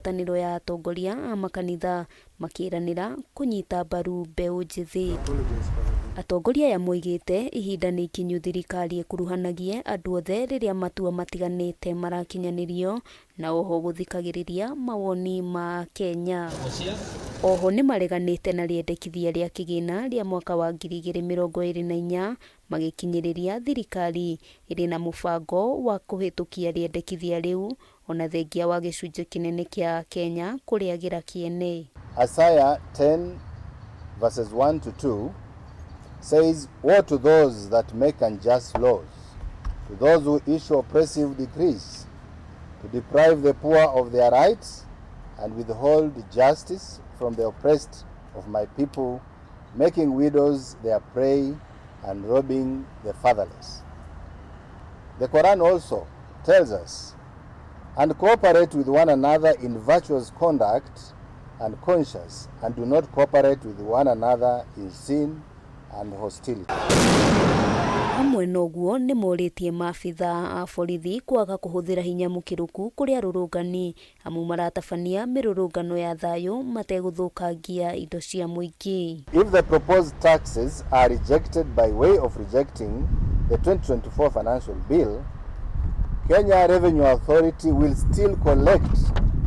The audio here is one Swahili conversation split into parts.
Taniro ya atongoria a makanitha makiranira kunyita mbaru mbeu njithi. Atongoria ya moigite ihinda ni ikinyu thirikari ekuruhanagie andu othe riria matua matiganite marakinyanirio na oho guthikagiriria mawoni ma Kenya. Oho ni mareganite na riendekithia ria kigina ria mwaka wa 2024 magikinyiriria thirikari iri na mubango wa kuhitukia riendekithia riu ona thengia wa gicunje kinene kia Kenya kuriagira kiene. Isaiah 10 verses 1 to 2 says, "Woe to those that make unjust laws, to those who issue oppressive decrees, to deprive the poor of their rights and withhold justice from the oppressed of my people, making widows their prey and robbing the fatherless." The Quran also tells us, "And cooperate with one another in virtuous conduct and conscience, and do not cooperate with one another in sin and hostility." Hamwe noguo ni moritie maabitha a borithi kwaga kuhuthira hinya mukiruku kuri arurungani amu maratabania mirurungano ya thayu mateguthukangia indo cia muingi. If the proposed taxes are rejected by way of rejecting the 2024 financial bill, Kenya Revenue Authority will still collect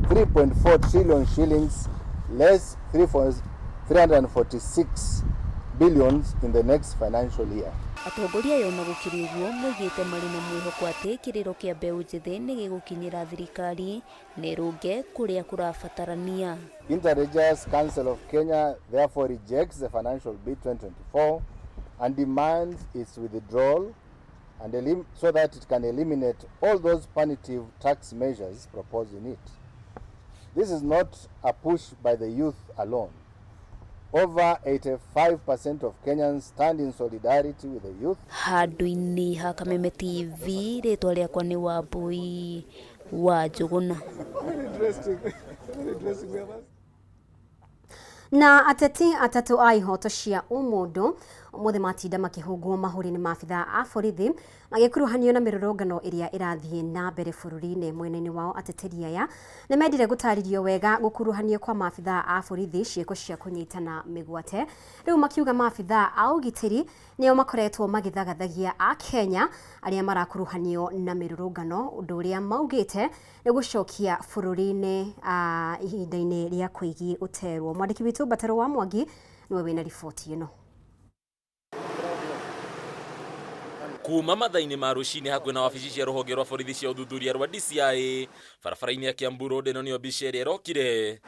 3.4 trillion shillings less 346 billions in the next financial year. Atongoria yona gukiri uguo moigite mari na mwihoko ati kiriro kia mbeu njithi ni gigukinyira thirikari nerunge kuria kurabatarania. Inter-Religious Council of Kenya therefore rejects the financial bill 2024 and demands its withdrawal and so that it can eliminate all those punitive tax measures proposed in it. This is not a push by the youth alone. Over 85% of Kenyans stand in solidarity with the youth. Handu-ini ha Kameme TV, ritwa riakwa ni Wambui wa Njuguna. Na ateti atatu a ihoto cia umundu umuthe matinda makihungwo mahuri ni maabitha a borithi magikuruhanio na mirurungano iria irathie na mbere bururi-ini. Mwena-ini wao ateteri aya ni mendire gutaririo wega gukuruhanio kwa maabitha a borithi ciiko cia kunyitana migwate. Riu makiuga maabitha a ugitiri nio makoretwo magithagathagia a Kenya aria marakuruhanio na mirurungano, undu uria maugite ni gucokia bururi-ini ihinda-ini ria kuigi uterwo. Mwandiki witu Bataro wa Mwangi niwe wina riboti ino. Kuma mathaini ma rucini hakuhi na wabici cia ruhonge rwa borithi cia uthuthuria rwa DCI barabara-ini ya Kiambu Road ino nio mbica iria irokire.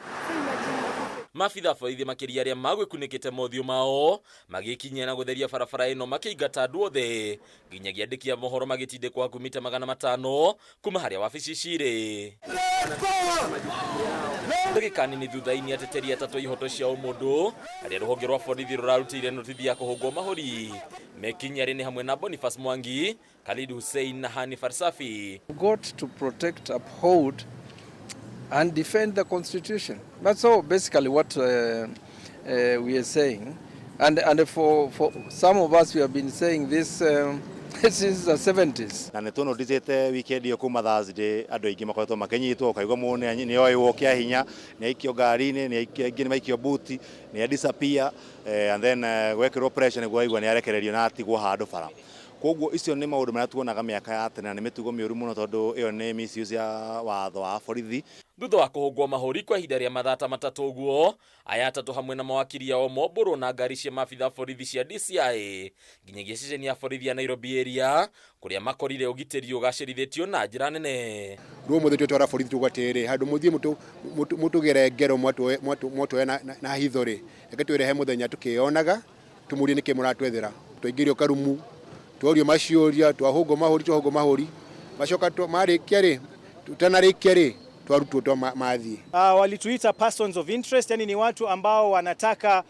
Maabitha borithi makiria aria magwikunikite mothiu mao magikinyia na gutheria barabara ino makingata andu othe nginyagia andiki a mohoro magitindikwo hakumite 500 kuma haria wabici ciri. Ndagikani ni thutha-ini ateteri atatu ihoto cia umundu aria ruhonge rwa borithi rurarutire notithi ya kuhungwo mahuri. Mekinyari ni hamwe na Boniface Mwangi, Khalid Hussein na Hani Farsafi. Got to protect, uphold and defend the constitution. That's all basically what we are saying. And for some of us, we have been saying this since the 70s. Na netuno dizete weekend yo kuma Thursday ando ingi makoretwo makenyitwo kaigwa mune ni oyo kia hinya ni ikio gari-ini ni ikio maikio buti ni disappear and then gwekirwo pressure ni gwaigwa ni arekererio na atigwo handu bara. Koguo icio ni maundu maria tuonaga miaka ya tene na ni mitugo miuru muno tondu iyo ni misuse ya watho wa borithi. Thutha wa kuhungwo mahuri kwa ihinda ria mathata matatu uguo, aya atatu hamwe na mawakiri ao momburu na ngari cia maabitha borithi cia DCI nginyagia ceceni ya borithi ya Nairobi area kuria makorire ugitiri ugacirithitio na njira nene. Ruo muthe twara borithi tugwatire handu muthie mutugere ngero mwato na hithori ekatwire he muthenya tukionaga tumurie niki muratwethera twaingirio karumu tworio macioria twahungwo mahuri macoka marikia ri tutanarikia ri twarutwo mathi. Walituita persons of interest, yani ni watu ambao wanataka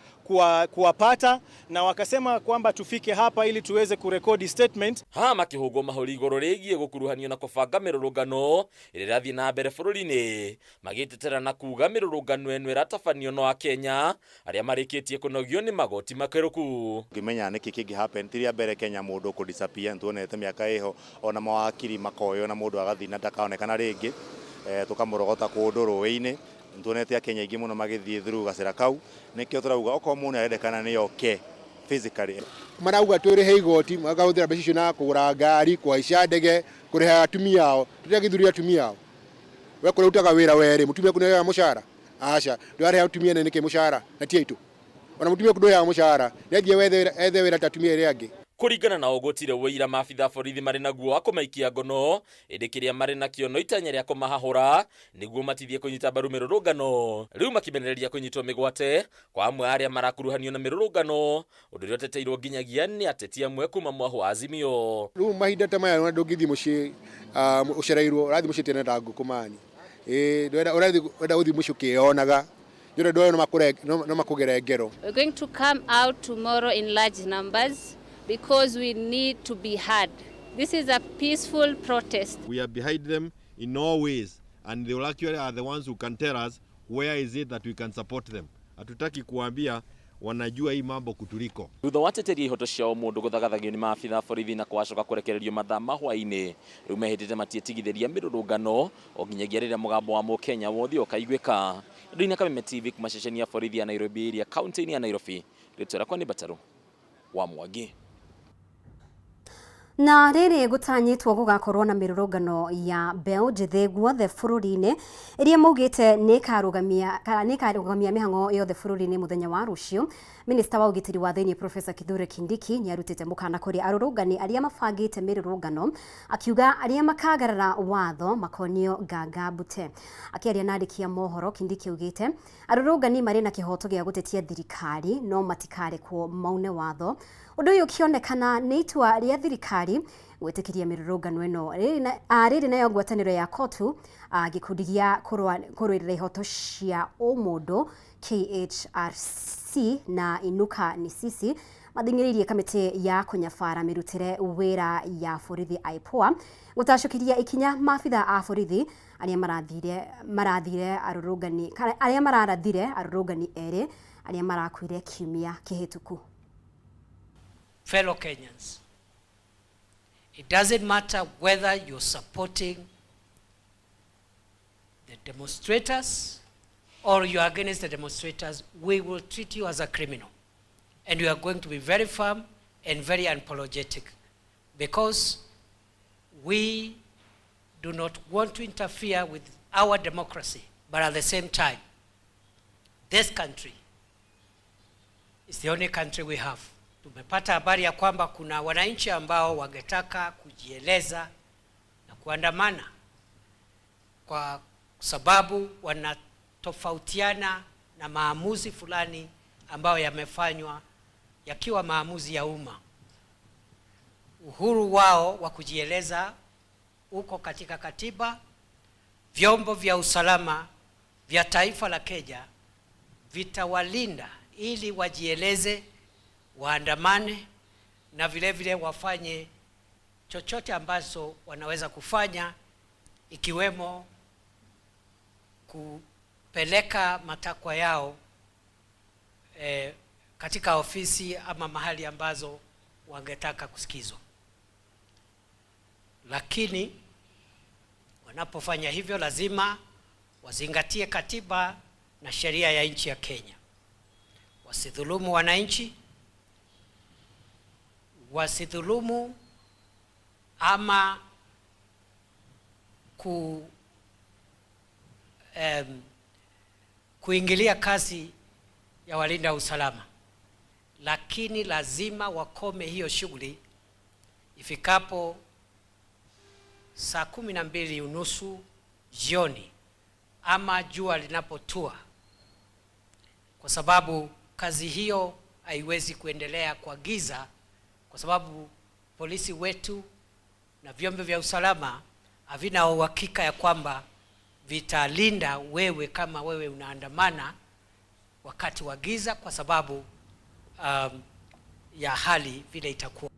kuwapata na wakasema kwamba tufike hapa ili tuweze kurekodi statement. Makihungwo mahuri iguru rigie gukuruhanio na kubanga mirurungano irathie na mbere bururi-ini magitetera na kuga mirurungano eno iratabanio no a Kenya aria marikitie kunogio ni magoti makeruku. Ngimenya niki kingi happen tiria mbere Kenya mundu ku disappear tuonete miaka iho ona mawakiri makoyo na mundu agathina ndakaonekana ringi tukamurogota kundu ruwi-ini ntuonete akenya ingi muno magithie through gacira kau nikio turauga oko mundu arendekana ni yoke physically marauga twirihe igoti magahuthira mbeca icio na kugura ngari kuhaica ndege kuriha atumia ao tutigithuria atumia ao we kurutaga wira weri mutumia kuneya mushara aca ndware atumia ne nike mushara na ti aitu ona mutumia kundoya mushara nethie ethe wira tatumia iri angi kuringana na ogotire wira maabitha borithi mari naguo wa kumaikia ngono indi kiria mari nakio no itanya ria kumahahura niguo matithie kunyita mbaru mirurungano riu makimenereria kunyitwo migwate kwa amwe aria marakuruhanio na mirurungano undu rio teteirwo nginyagia ni ateti amwe kuma mwahu wa Azimio. Riu mahinda ta maya ndungithi mucii ucereirwo rathi mucii tene ndangu kumani urathi uthi mucii ukionaga ndio ndo no makugere ngero. We're going to come out tomorrow in large numbers because we need to be heard. This is a peaceful protest. We are behind them in all ways and they actually are the ones who can tell us where is it that we can support them. Hatutaki kuambia wanajua hii mambo kutuliko. Thutha wa teteria ihoto ciao mundu guthagathagio ni maabitha borithi na kwacoka kurekererio mathaa mahwa-ini riu mehitite matietigithiria mirurungano o nginyagia riria mugambo wa Mukenya wothe ukaiguika. Ndio Kameme TV kuma ceceni ya borithi ya Nairobi area county ya Nairobi. Rĩtwa rĩakwa nĩ Bataru wa Mwangi. Na rĩrĩ gũtanyĩtwo gũgakorwo na mĩrũrũngano ya mbeũ njĩthĩ guothe bũrũri-inĩ ĩrĩa maugĩte nĩ ĩkarũgamia mĩhang'o yothe bũrũri-inĩ mũthenya wa rũciũ. Minista wa ũgitĩri wa thĩinĩ Professor Kithure Kindiki nĩ arutĩte mũkana kũrĩ arũrũngani arĩa mabangĩte mĩrũrũngano akiuga arĩa makagarara watho makonio Nganga Mbute. Akĩaria na andĩki a mohoro, Kindiki augĩte arũrũngani marĩ na kĩhoto gĩa gũtetia thirikari no matikarekwo maune watho. Ũndũ ũyũ ũkĩonekana nĩ itua rĩa thirikari gwĩtĩkĩria mĩrũrũngano ĩno. Rĩrĩ nayo ngwatanĩro ya KOTU gĩkundi gĩa kũrũĩrĩra ihoto cia ũmũndũ KHRC na Inuka Nisisi mathing'ĩrĩirie kamĩtĩ ya kũnyabara mĩrutĩre wĩra ya borithi IPOA gũtacũkĩria ikinya maabitha a borithi arĩa marathire arũrũngani erĩ arĩa marakuire kiumia kĩhĩtũku. Fellow Kenyans, it doesn't matter whether you're supporting the demonstrators or you're against the demonstrators, we will treat you as a criminal. And we are going to be very firm and very unapologetic because we do not want to interfere with our democracy, but at the same time, this country is the only country we have. Tumepata habari ya kwamba kuna wananchi ambao wangetaka kujieleza na kuandamana kwa sababu wanatofautiana na maamuzi fulani ambayo yamefanywa yakiwa maamuzi ya umma. Uhuru wao wa kujieleza uko katika katiba. Vyombo vya usalama vya taifa la Kenya vitawalinda ili wajieleze, waandamane na vile vile wafanye chochote ambacho wanaweza kufanya, ikiwemo kupeleka matakwa yao katika ofisi ama mahali ambazo wangetaka kusikizwa. Lakini wanapofanya hivyo lazima wazingatie katiba na sheria ya nchi ya Kenya. Wasidhulumu wananchi, wasidhulumu ama kuingilia kazi ya walinda usalama. Lakini lazima wakome hiyo shughuli ifikapo saa 12:30 jioni ama jua linapotua, kwa sababu kazi hiyo haiwezi kuendelea kwa giza, kwa sababu polisi wetu na vyombo vya usalama havina uhakika ya kwamba vitalinda wewe kama wewe unaandamana wakati wa giza, kwa sababu ya hali vile itakuwa.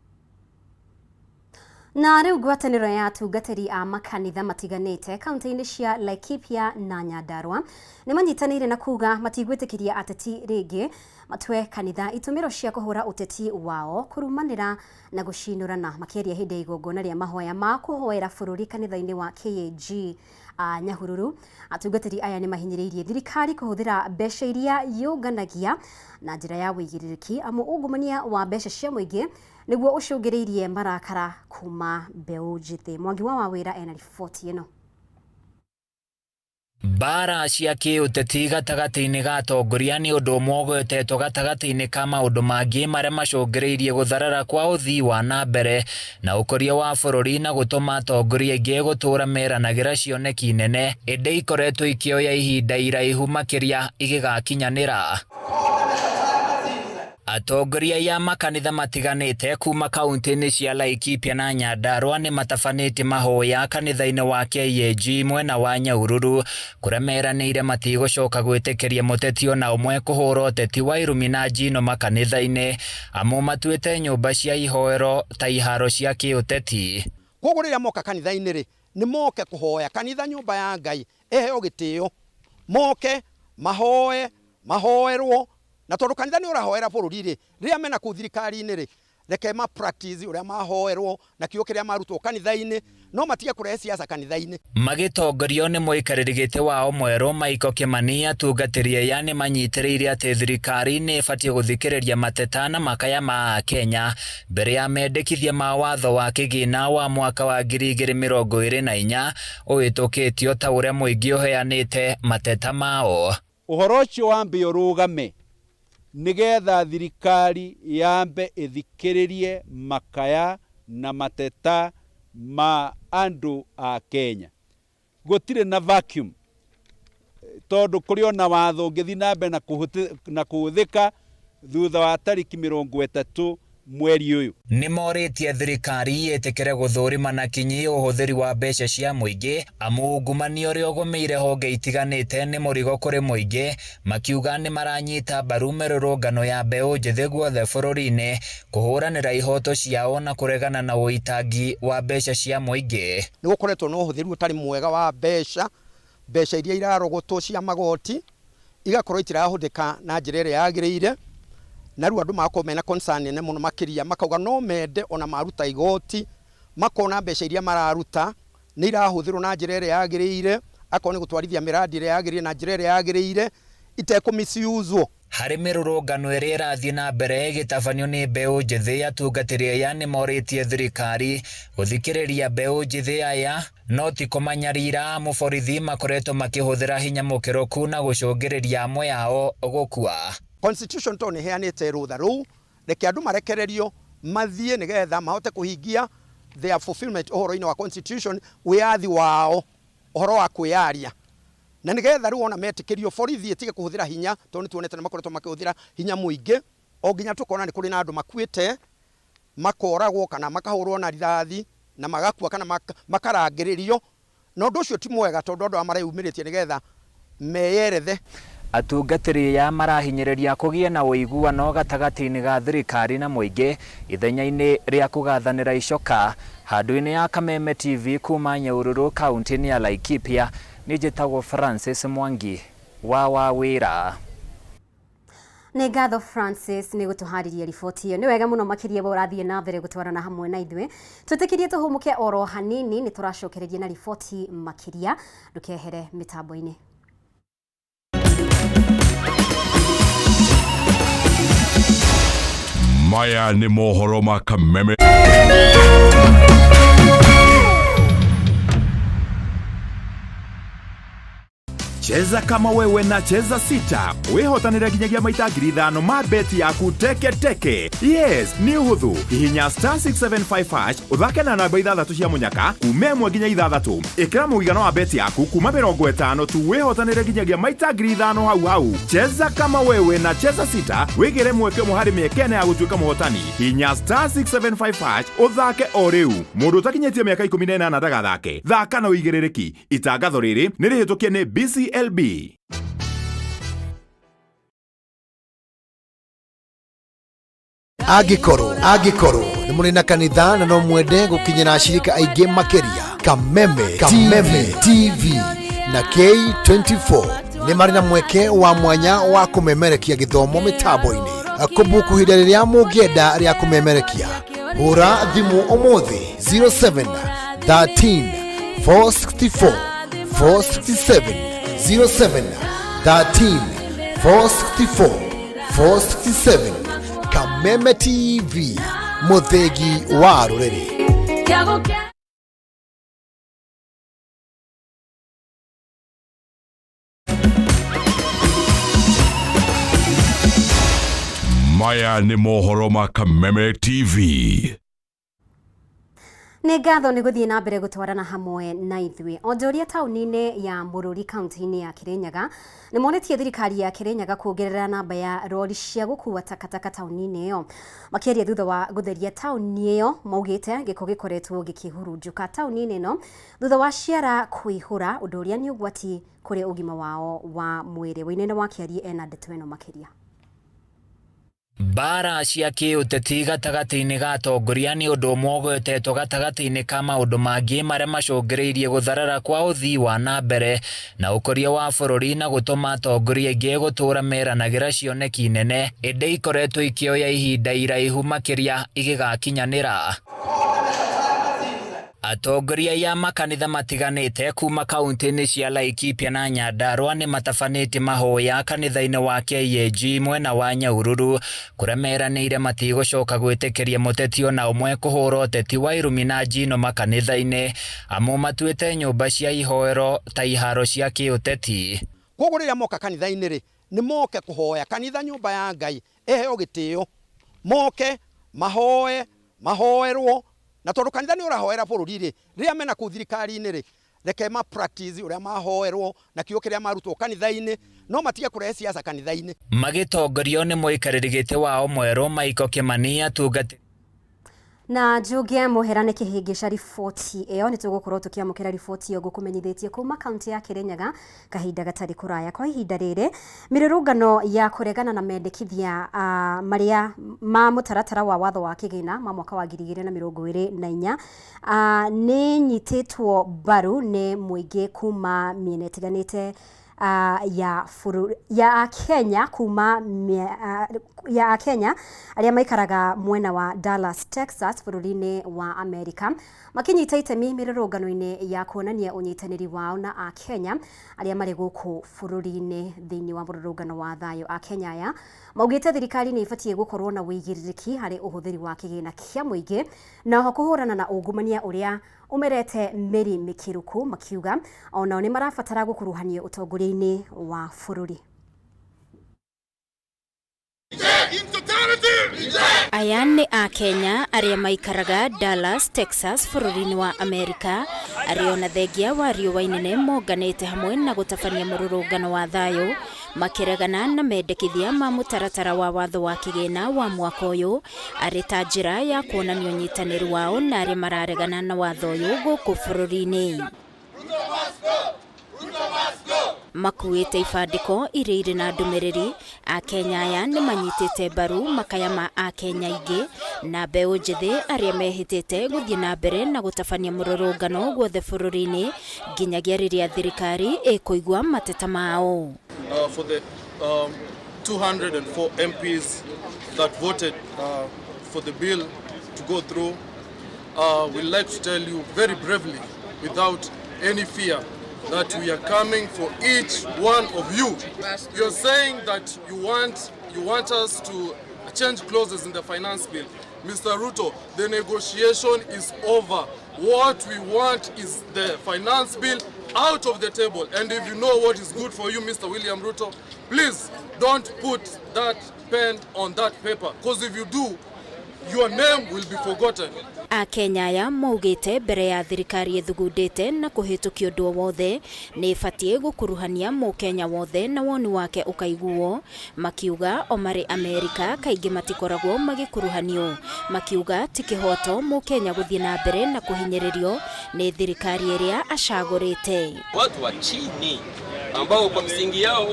Na rĩu ngwatanĩro ya atungatĩri a makanitha matiganĩte kaunti-inĩ cia Laikipia na Nyandarua nĩ manyitanĩire na kuga matigwĩtĩkĩria ateti rĩngĩ matwe kanitha itũmĩro cia kũhũra ũteti wao kũrumanĩra na gũcinũrana, makĩaria hĩndĩ ya igongona rĩa mahoya ma kũhoera bũrũri kanitha-inĩ wa KAG Nyahururu. Atungatĩri aya nĩ mahinyĩrĩirie thirikari kũhũthĩra mbeca iria yũnganagia na njĩra ya wĩigĩrĩrĩki amu ungumania wa mbeca cia mũingĩ nĩguo ũcũngĩrĩirie marakara kuma mbeũ njĩthĩ. Mwangi wa Wawĩra ena riboti ĩno. Bara cia kĩũteti gatagatĩ-inĩ ga atongoria nĩ ũndũ ũmwe ũgwetetwo gatagatĩ-inĩ ka maũndũ mangĩ marĩa macũngĩrĩirie gũtharara kwa ũthii wa na mbere na ũkũria wa bũrũri na gũtũma atongoria aingĩ gũtũũra meranagĩra cioneki nene ĩndĩ ikoretwo ikĩoya ihinda iraihu makĩria igĩgakinyanĩra. Atongoria ya makanitha matiganĩte kuma kaunti-inĩ cia Laikipia na Nyandarua nĩ matabanĩtie mahoya kanitha-inĩ wa KAG mwena wa Nyahururu kũrĩa meranĩire matigũcoka gwĩtĩkĩria mũteti ona ũmwe kũhũra ũteti wa irumi na njino makanitha-inĩ amu matuĩte nyũmba cia ihoero ta iharo cia kĩũteti. Koguo rĩrĩa moka kanitha-inĩ rĩ nĩ moke kũhoya kanitha nyũmba ya Ngai eheo gĩtĩo moke mahoerwo na tondũ kanitha nĩ ũrahoera bũrũri rĩ rĩrĩa mena kũu thirikari-inĩ rĩ reke ma practice ũrĩa mahoerwo na kĩo kĩrĩa marutwo kanitha-inĩ no matige kũrehe siasa kanitha-inĩ. Magĩtongorio nĩ mũikarĩri gĩtĩ wao mwerũ Michael Kimani atungatĩri aya nĩ manyitĩrĩire atĩ thirikari nĩ ĩbatiĩ gũthikĩrĩria mateta na makaya ma Kenya mbere ya mendekithia ma watho wa kĩgĩna wa mwaka wa 2024 ũhĩtũkĩtio ta ũrĩa mũingĩ ũheanĩte mateta mao. Ũhoro ũcio wambe ũrũgame nigetha thirikari yambe ithikĩrĩrie makaya na mateta ma andu a Kenya. Gũtirĩ na vacuum tondũ kũrĩ ona watho ũngĩthi nambe na kũhũthĩka thutha wa tariki 30 mweri ũyũ. Nĩ morĩtie thirikari ĩtĩkĩre gũthũrima na kinyi ũhũthĩri wa mbeca cia mũingĩ amu ungumania ũrĩa ũgũmĩire honge itiganĩte nĩ mũrigo kũrĩ mũingĩ makiuga nĩ maranyita mbaru mĩrũrũngano ya mbeũ njĩthĩ guothe bũrũri-inĩ kũhũranĩra ihoto ciao na kũregana na ũitangi wa mbeca cia mũingĩ. Nĩ gũkoretwo na ũhũthĩri ũtarĩ mwega wa mbeca iria irarogotwo cia magoti igakorwo itirahũthĩka na njĩra ĩrĩa yagĩrĩire. Na rĩu andũ makorwo mena concern nene mũno makĩria makauga no mende ona maruta igoti makona mbeca iria mararuta nĩ irahũthĩrwo na njĩra ĩrĩa yagĩrĩire akorwo nĩ gũtwarithia miradi ĩrĩa yagĩrĩire na njĩra ĩrĩa yagĩrĩire itekũmisuuzwo. Harĩ mĩrũrũngano ĩrĩa ĩrathiĩ na mbere gĩtabanio nĩ mbeũ njĩthĩ atungatĩri aya nĩ morĩtie thirikari gũthikĩrĩria mbeũ njĩthĩ aya no ti kũmanyarira mũborithi makoretwo makĩhũthĩra hinya mũkĩrũku na gũcũngĩrĩria amwe yao gũkua. Constitution to nĩ heanĩte rũtha rũu reke andũ marekererio mathiĩ nĩgetha mahote kũhingia their fulfillment ũhoro-inĩ wa constitution wĩyathi wao ũhoro wa kwĩyaria na nĩgetha rĩu ona metĩkĩrio borithi ĩtige kũhũthĩra hinya tondũ nĩ tuonete nĩ makoretwo makĩhũthĩra hinya mũingĩ o nginya tũkona nĩ kũrĩ na andũ makuĩte makoragwo kana makahũrwo na rithathi na magakua kana makarangĩrĩrio na ũndũ ũcio ti mwega tondũ andũ mareyumĩrĩtie nĩgetha meyerethe. Atungatĩri aya marahinyĩrĩria kũgĩe na ũiguano gatagatĩ-inĩ ga thirikari na mũingĩ ithenya-inĩ rĩa kũgathanĩra icoka handũ-inĩ ya Kameme TV kuma Nyahururu kaunti-inĩ ya Laikipia. Nĩ njĩtagwo Francis Mwangi wa Wawĩra. Nĩ ngatho Francis nĩ gũtũharĩria riboti ĩyo. Nĩ wega mũno makĩria bo ũrathiĩ na mbere gũtwarana hamwe na ithuĩ. Twĩtĩkĩrie tũhũmũke oro hanini nĩ tũracokereria na riboti makĩria ndũkehere mĩtambo-inĩ. Maya ni mohoro ma Kameme. Cheza kama wewe na cheza sita. Wehotanĩre nginyagia maita 5,000 ma beti yaku teke teke. Yes, ni uhuthu. Hihinya *675# uthake na namba 6 cia munyaka kuma 1 nginya 6. Ikira mũigana wa beti yaku kuma 50 tu wehotanĩre nginyagia maita 5,000 hau. Cheza kama wewe na cheza sita. Wigire mweke mũhari mĩekene ya gũtuĩka mũhotani. Hihinya *675# uthake o rĩu. Mũndũ utakinyĩtie mĩaka 18 ndagathake. Thaka na ũigĩrĩrĩki. Itangatho rĩrĩ nĩ rĩhĩtũkie nĩ BCLB. Agikoro nĩ mũrĩ na kanitha na no mwende gũkinyĩra ashirika aingĩ makĩria. Kameme TV na K24 nĩ marĩ na mweke wa mwanya wa kũmemerekia gĩthomo mĩtambo-inĩ. Kumbuka hĩndĩ rĩrĩa mũngĩenda rĩa kũmemerekia hũra thimũ ũmũthĩ 07 13 464 467 07 13 464 467. Kameme TV, Muthegi wa Rurere. Maya ni mohoro ma Kameme TV. Nĩ ngatho nĩ gũthiĩ na mbere gũtwarana hamwe na ithuĩ. Onjoria taũni-inĩ ya Mũrũri kaunti-inĩ ya Kirinyaga nĩ monetie thirikari ya Kirinyaga kuongerera namba ya rori cia gũkua takataka taũni-inĩ ĩyo. Makĩaria thutha wa gũtheria taũni ĩyo, maugĩte gĩko gĩkoretwo gĩkĩhurunjũka taũni-inĩ ĩno thutha wa ciara kũihũra, ũndũ ũrĩa nĩ ũgwati kũrĩ ũgima wao wa mwĩrĩ. Wainaina Wakiarie ena ndeto ĩno makĩria. Bara cia kiũteti gatagatĩ-inĩ ga atongoria nĩ ũndũ ũmwe ũgwetetwo gatagatĩ-inĩ ka maũndũ mangĩ marĩa macũngĩrĩirie gũtharara kwa ũthii wa na mbere na ũkũria wa bũrũri na gũtũma atongoria aingĩ gũtũũra meranagĩra cioneki nene ĩndĩ ikoretwo ikĩoya ihinda iraihu makĩria igĩgakinyanĩra. Atongoria ya makanitha matiganĩte kuma kaunti-inĩ cia Laikipia na Nyandarua nĩ matabanĩtie mahoya kanitha-inĩ wa KAG mwena wa Nyahururu kũrĩa meranĩire matigũcoka gwĩtĩkĩria mũteti ona ũmwe kũhũra ũteti wa irumi na njino makanitha-inĩ amu matuĩte nyũmba cia ihoero ta iharo cia kĩũteti. Koguo rĩrĩa moka kanitha-inĩ rĩ, nĩ moke kũhoya kanitha nyũmba ya Ngai eheo gĩtĩo, moke mahoerwo na tondũ kanitha nĩ ũrahoera bũrũri rĩ, rĩrĩa mena kũu thirikari-inĩ rĩ, reke ma practice ũrĩa mahoerwo na kĩo kĩrĩa marutwo kanitha-inĩ, no matige kũrehe siasa kanitha-inĩ. Magĩtongorio nĩ mũikarĩri gĩtĩ wao mwerũ Michael Kimani atungati na Njogia Mũhera kĩhĩngĩca riboti ĩyo. Nĩ tũgũkorwo tũkĩamũkĩra riboti ĩyo gũkũmenyithĩtie kuma kaunti ya Kirinyaga kahinda gatarĩ kũraya. Kwa ihinda rĩrĩ, mĩrũrũngano ya kũregana na mendekithia marĩa ma mũtaratara wa watho wa kĩgĩna ma mwaka wa 2024 nĩ nyitĩtwo mbaru nĩ mũingĩ kuma mĩena ĩtiganĩte ya Kenya kuma ya Kenya arĩa maikaraga mwena wa Dallas, Texas bũrũri-inĩ wa Amerika, makinyita itemi mĩrũrũngano-inĩ ya kuonania ũnyitanĩri wao na a Kenya arĩa marĩ gũkũ bũrũri-inĩ thĩinĩ wa mũrũrũngano wa thayũ. A Kenya aya maugĩte thirikari nĩ ibatiĩ gũkorwo na wĩigĩrĩrĩki harĩ ũhũthĩri wa kĩgĩna kĩa mũingĩ na oho kũhũrana na ungumania ũrĩa umerete mĩri mĩkĩrũku, makiuga onao nĩ marabatara gũkuruhanio ũtongoria-inĩ wa bũrũri. Aya nĩ a Kenya arĩa maikaraga Dallas, Texas bũrũri-inĩ wa Amerika, arĩa ona thengia wa riũa inene monganĩte hamwe na gũtabania mũrũrũngano wa thayũ makĩregana na mendekithia ma mũtaratara wa watho wa kĩgĩna wa mwaka ũyũ arĩ ta njĩra ya kuonania ũnyitanĩri wao na arĩa mararegana na watho ũyũ gũkũ bũrũri-inĩ. Makuĩte ibandĩko iria irĩ na ndũmĩrĩri, a Kenya aya nĩ manyitĩte mbaru makaya ma a Kenya aingĩ na mbeũ njĩthĩ arĩa mehĩtĩte gũthiĩ na mbere na gũtabania mũrũrũngano guothe bũrũri-inĩ nginyagia rĩrĩa thirikari ĩkũigua mateta mao. For the 204 MPs that voted for the bill to go through, we'd like to tell you very bravely, without any fear, that we are coming for each one of you. You're saying that you want us to change clauses in the finance bill. Mr. Ruto, the negotiation is over. What we want is the finance bill out of the table. And if you know what is good for you, Mr. William Ruto, please don't put that pen on that paper. Because if you do, your name will be forgotten. A Kenya aya maugĩte mbere ya thirikari ĩthugundĩte na kũhĩtũkia ũndũ wothe nĩ ĩbatiĩ gũkuruhania mũkenya wothe na woni wake ũkaiguo, makiuga o marĩ Amerika kaingĩ matikoragwo magĩkuruhanio, makiuga ti kĩhoto mũkenya gũthiĩ na mbere na kũhinyĩrĩrio nĩ thirikari ĩrĩa acagũrĩte. Watu wa chini ambao kwa msingi yao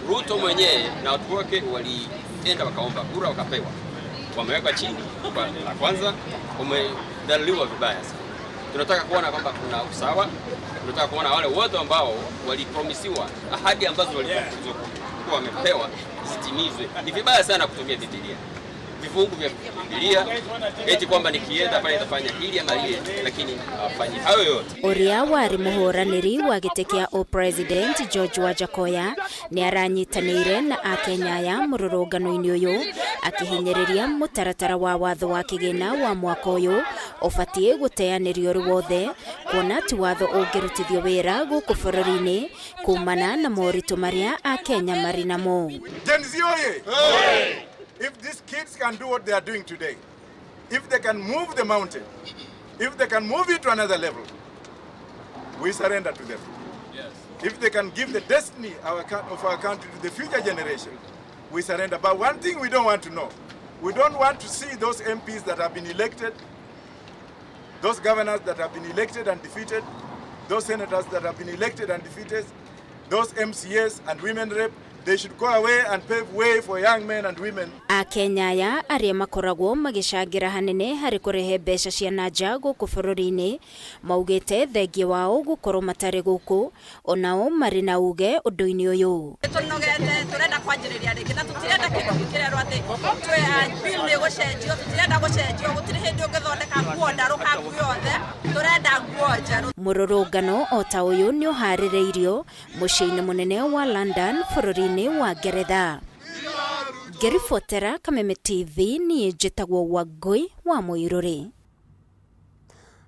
Ruto mwenyewe na watu wake walienda wakaomba kura wakapewa, wamewekwa chini. Kwa kwanza umedhaliliwa vibaya sana. Tunataka kuona kwamba kuna usawa, tunataka kuona wale wote ambao walipromisiwa ahadi ambazo walikuwa wamepewa zitimizwe. Ni vibaya sana kutumia Biblia. vifungu vya Biblia eti kwamba nikienda pale nitafanya hili ama lile, lakini hafanyi hayo yote. Uria wari muhuraniri wa gite kia o president George Wajakoya ni aranyitanire na Akenya ya mururungano-ini uyu akihinyiriria mutaratara wa watho wa kigina wa mwaka uyu ubatie guteanirio ruothe kuona ti watho ungirutithio wira guku bururi-ini kumana na moritu maria Akenya mari namo. Gen Z oye! If these kids can do what they are doing today, if they can move the mountain, if they can move it to another level, we surrender to them. Yes. If they can give the destiny of our country to the future generation, we surrender. But one thing we don't want to know, we don't want to see those MPs that have been elected, those governors that have been elected and defeated, those senators that have been elected and defeated, those MCAs and women rep, they should go away and pave way for young men and women. Akenya ya aria makoragwo magishangira hanene hari kurehe mbeca cia nanja guku bururi-ini maugite thengia wao gukorwo matari guku onao mari na uge undu-ini uyu. Tunogete turenda kwanjiriria ringi na tutirenda kindu kirero ati twe bill ni gucenjio, tutirenda gucenjio, gutiri hindi ungithondeka nguo ndaruka nguo yothe, turenda nguo njeru. Mururungano o ta uyu ni uhaririirio mucii-ini munene wa London bururi-ini wa Ngeretha. Gerifotera Kameme TV ni njitagwo Wangui wa Muiruri.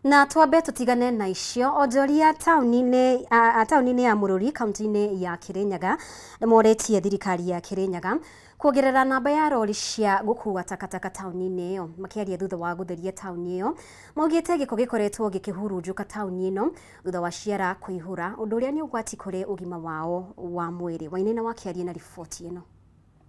Na twambe tutigane na icio onjoria tauni-ini ya Mururi kaunti-ini ya Kirinyaga moretie thirikari ya Kirinyaga kuongerera namba ya rori cia gukua takataka tauni-ini iyo makiaria thutha wa gutheria tauni iyo maugite giko gikoretwo gikihurunjuka tauni ino thutha wa ciara kuihura undu uria ni ugwati kuri ugima wao wa mwiri. Wainena wakiaria na riboti ino.